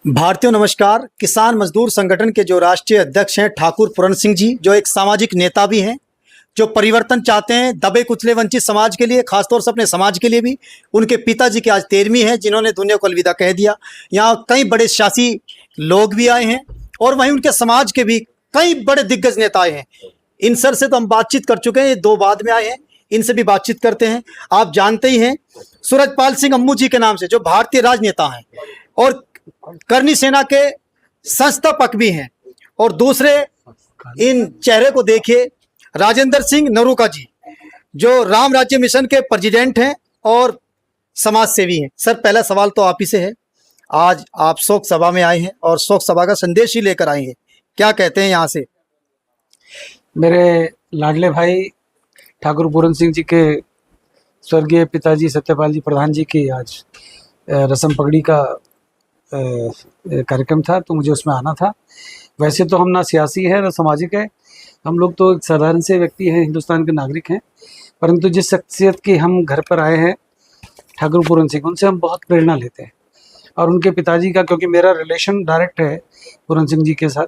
भारतीयों नमस्कार। किसान मजदूर संगठन के जो राष्ट्रीय अध्यक्ष हैं ठाकुर पूरन सिंह जी, जो एक सामाजिक नेता भी हैं, जो परिवर्तन चाहते हैं दबे कुचले वंचित समाज के लिए, खासतौर से अपने समाज के लिए भी। उनके पिताजी की आज 13वीं है जिन्होंने दुनिया को अलविदा कह दिया। यहाँ कई बड़े सियासी लोग भी आए हैं और वहीं उनके समाज के भी कई बड़े दिग्गज नेता आए हैं। इन सर से तो हम बातचीत कर चुके हैं, ये दो बाद में आए हैं, इनसे भी बातचीत करते हैं। आप जानते ही हैं सूरजपाल सिंह अम्मू जी के नाम से, जो भारतीय राजनेता हैं और करनी सेना के संस्थापक भी हैं। और दूसरे इन चेहरे को देखिए, राजेंद्र सिंह नरूका जी, जो राम राज्य मिशन के प्रेसिडेंट हैं और समाज सेवी हैं। सर, पहला सवाल तो आप ही से है। आज आप शोक सभा में आए हैं और शोक सभा का संदेश ही लेकर आए हैं, क्या कहते हैं यहाँ से? मेरे लाडले भाई ठाकुर पूरन सिंह जी के स्वर्गीय पिताजी सत्यपाल जी प्रधान जी की आज रस्म पगड़ी का कार्यक्रम था, तो मुझे उसमें आना था। वैसे तो हम ना सियासी है ना सामाजिक है, हम लोग तो एक साधारण से व्यक्ति हैं, हिंदुस्तान के नागरिक हैं। परंतु जिस शख्सियत के हम घर पर आए हैं ठाकुर पूरन सिंह, उनसे हम बहुत प्रेरणा लेते हैं। और उनके पिताजी का, क्योंकि मेरा रिलेशन डायरेक्ट है पूरन सिंह जी के साथ,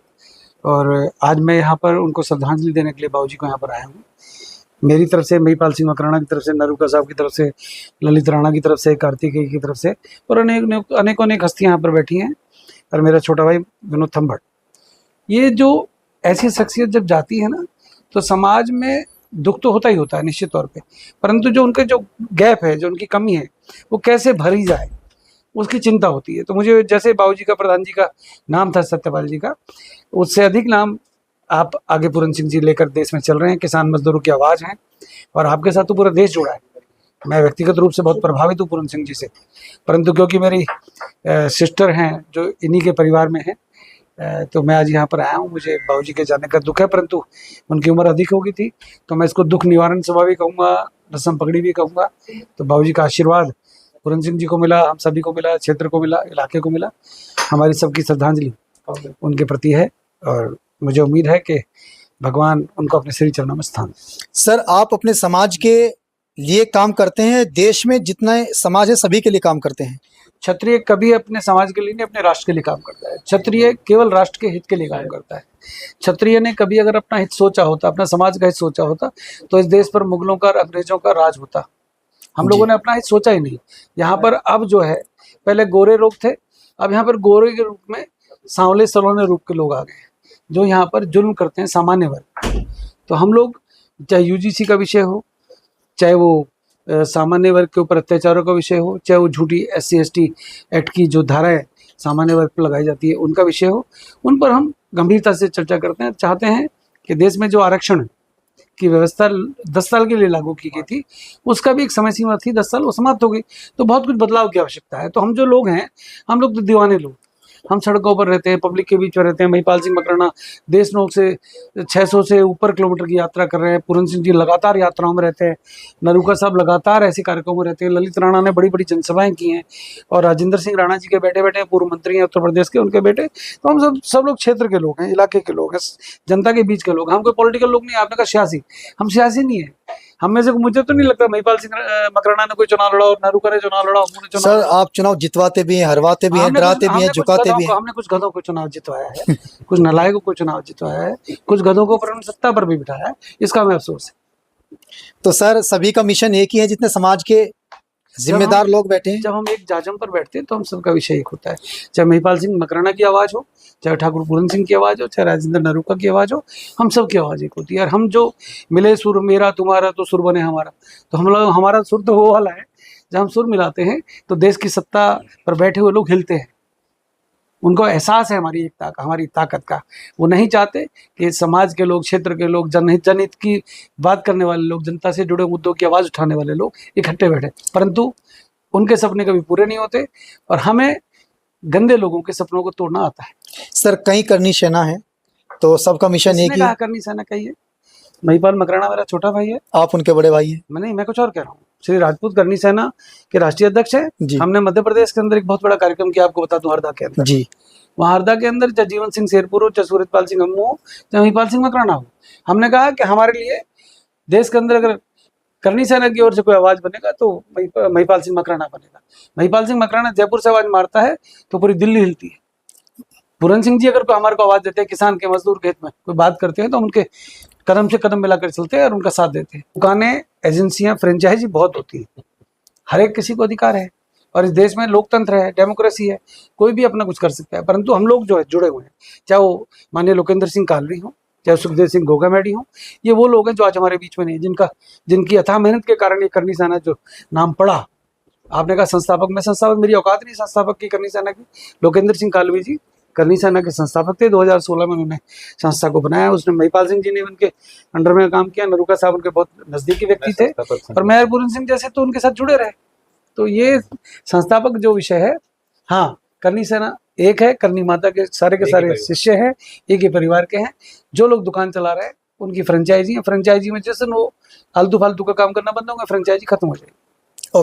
और आज मैं यहाँ पर उनको श्रद्धांजलि देने के लिए बाबूजी को यहाँ पर आया हूँ। मेरी तरफ से, महिपाल सिंह मकराना की तरफ से, नरूका साहब की तरफ से, ललित राणा की तरफ से, कार्तिकेय की तरफ से, और अनेक हस्तियाँ यहाँ पर बैठी हैं, और मेरा छोटा भाई विनोद थम्भट। ये जो ऐसी शख्सियत जब जाती है ना, तो समाज में दुख तो होता ही होता है निश्चित तौर पे, परंतु जो उनके जो गैप है, जो उनकी कमी है, वो कैसे भरी जाए उसकी चिंता होती है। तो मुझे, जैसे बाबूजी का, प्रधान जी का नाम था सत्यपाल जी का, उससे अधिक नाम आप आगे पूरन सिंह जी लेकर देश में चल रहे हैं। किसान मजदूरों की आवाज़ हैं और आपके साथ तो पूरा देश जुड़ा है। मैं व्यक्तिगत रूप से बहुत प्रभावित हूँ पूरन सिंह जी से, परंतु क्योंकि मेरी सिस्टर हैं जो इन्हीं के परिवार में हैं, तो मैं आज यहाँ पर आया हूँ। मुझे बाबूजी के जाने का दुख है, परंतु उनकी उम्र अधिक हो गई थी, तो मैं इसको दुख निवारण सभा भी कहूँगा, रस्म पगड़ी भी कहूँगा। तो बाबूजी का आशीर्वाद पूरन सिंह जी को मिला, हम सभी को मिला, क्षेत्र को मिला, इलाके को मिला। हमारी सबकी श्रद्धांजलि उनके प्रति है और मुझे उम्मीद है कि भगवान उनको अपने श्री चरणों में स्थान दें। सर, आप अपने समाज के लिए काम करते हैं, देश में जितना समाज है सभी के लिए काम करते हैं। क्षत्रिय कभी अपने समाज के लिए नहीं, अपने राष्ट्र के लिए काम करता है। क्षत्रिय केवल राष्ट्र के हित के लिए काम करता है। क्षत्रिय ने कभी अगर अपना हित सोचा होता, अपना समाज का हित सोचा होता, तो इस देश पर मुगलों का, अंग्रेजों का राज होता। हम लोगों ने अपना हित सोचा ही नहीं। यहाँ पर अब जो है, पहले गोरे लोग थे, अब यहाँ पर गोरे के रूप में सांवले सलोने रूप के लोग आ गए, जो यहाँ पर जुल्म करते हैं सामान्य वर्ग। तो हम लोग, चाहे यूजीसी का विषय हो, चाहे वो सामान्य वर्ग के ऊपर अत्याचारों का विषय हो, चाहे वो झूठी SC ST एक्ट की जो धाराएं सामान्य वर्ग पर लगाई जाती है उनका विषय हो, उन पर हम गंभीरता से चर्चा करते हैं। चाहते हैं कि देश में जो आरक्षण की व्यवस्था 10 साल के लिए लागू की गई थी, उसका भी एक समय सीमा थी, 10 साल, वो समाप्त हो गई। तो बहुत कुछ बदलाव की आवश्यकता है। तो हम जो लोग हैं, हम लोग तो दीवाने लोग, हम सड़कों पर रहते हैं, पब्लिक के बीच में रहते हैं। महिपाल सिंह मकराना देश नोक से 600 से ऊपर किलोमीटर की यात्रा कर रहे हैं। पूरन सिंह जी लगातार यात्राओं में रहते हैं। नरूका साहब लगातार ऐसे कार्यक्रमों में रहते हैं। ललित राणा ने बड़ी बड़ी जनसभाएं की हैं, और राजेंद्र सिंह राणा जी के बेटे बेटे पूर्व मंत्री हैं उत्तर प्रदेश के, उनके बेटे। तो हम सब लोग क्षेत्र के लोग हैं, इलाके के लोग हैं, जनता के बीच के लोग। हम कोई पॉलिटिकल लोग नहीं। आपने कहा सियासी, हम सियासी नहीं है। हम में से, मुझे तो नहीं लगता महिपाल सिंह मकराना ने कोई चुनाव लड़ा और नरूका ने चुनाव लड़ा। सर, आप चुनाव जितवाते भी हैं, हरवाते भी हैं, डराते भी हैं, झुकाते भी हैं। हमने कुछ गधों को चुनाव जितवाया है, कुछ नालायकों को चुनाव जितवाया है, कुछ गधों को पर सत्ता पर भी बिठाया है, इसका हमें अफसोस है। तो सर, सभी का मिशन एक ही है, जितने समाज के जिम्मेदार लोग बैठे हैं। जब हम एक जाजम पर बैठते हैं तो हम सबका विषय एक होता है। चाहे महिपाल सिंह मकराना की आवाज़ हो, चाहे ठाकुर पूरन सिंह की आवाज़ हो, चाहे राजेंद्र नरूका की आवाज़ हो, हम सब की आवाज़ एक होती है। और हम जो मिले सुर मेरा तुम्हारा तो सुर बने हमारा, तो हम लोग, हमारा सुर तो वो वाला है, जब हम सुर मिलाते हैं तो देश की सत्ता पर बैठे हुए लोग हिलते हैं। उनको एहसास है हमारी एकता का, हमारी ताकत का। वो नहीं चाहते कि समाज के लोग, क्षेत्र के लोग, जनहित की बात करने वाले लोग, जनता से जुड़े मुद्दों की आवाज़ उठाने वाले लोग इकट्ठे बैठे, परंतु उनके सपने कभी पूरे नहीं होते, और हमें गंदे लोगों के सपनों को तोड़ना आता है। सर, कई करनी सेना है, तो सबका मिशन एक ही है। करनी सेना कही है। महिपाल मकराना मेरा छोटा भाई है, आप उनके बड़े भाई हैं। मैं कुछ और कह रहा हूँ। श्री राजपूत करनी सेना के राष्ट्रीय अध्यक्ष है। हमने मध्य प्रदेश के अंदर एक बहुत बड़ा कार्यक्रम किया, आपको बता दूं, हरदा के अंदर जी। वहाँ हरदा के अंदर चाहे जीवन सिंह शेरपुर हो, चाहे सूरजपाल सिंह अम्मू हो, चाहे महिपाल सिंह मकराना हो, हमने कहा कि हमारे लिए देश के अंदर अगर करनी सेना की ओर से कोई आवाज बनेगा तो महिपाल सिंह मकराना बनेगा। महिपाल सिंह मकराना जयपुर से आवाज मारता है तो पूरी दिल्ली हिलती है। पूरन सिंह जी अगर कोई हमारे को आवाज देते हैं, किसान के मजदूर के हित में कोई बात करते हैं, तो हम उनके कदम से कदम मिलाकर चलते हैं और उनका साथ देते हैं। दुकानें, एजेंसियां, फ्रेंचाइजी बहुत होती है, हर एक किसी को अधिकार है, और इस देश में लोकतंत्र है, डेमोक्रेसी है, कोई भी अपना कुछ कर सकता है। परंतु हम लोग जो है जुड़े हुए हैं, चाहे वो माननीय लोकेंद्र सिंह कालरी हो, चाहे सुखदेव सिंह गोगामेडी हो, ये वो लोग हैं जो आज हमारे बीच में नहीं है, जिनकी अथाह मेहनत के कारण ये करनी सेना जो नाम पड़ा। आपने कहा संस्थापक, मैं संस्थापक, मेरी औकात नहीं संस्थापक की करनी सेना की। लोकेंद्र सिंह कालवी जी करनी सेना के संस्थापक थे। 2016 में उन्होंने संस्था को बनाया। उसने महिपाल सिंह जी ने उनके अंडर में काम किया। नरूका साहब उनके बहुत नजदीकी व्यक्ति थे, और मेयर पूरन सिंह जैसे तो उनके साथ जुड़े रहे। तो ये संस्थापक जो विषय है, हाँ, करनी सेना एक है, करनी माता के सारे शिष्य हैं, एक ही परिवार के हैं। जो लोग दुकान चला रहे हैं उनकी फ्रेंचाइजी है, फ्रेंचाइजी में जैसे वो आलतू फालतू का काम करना बंद होंगे, फ्रेंचाइजी खत्म हो जाएगी।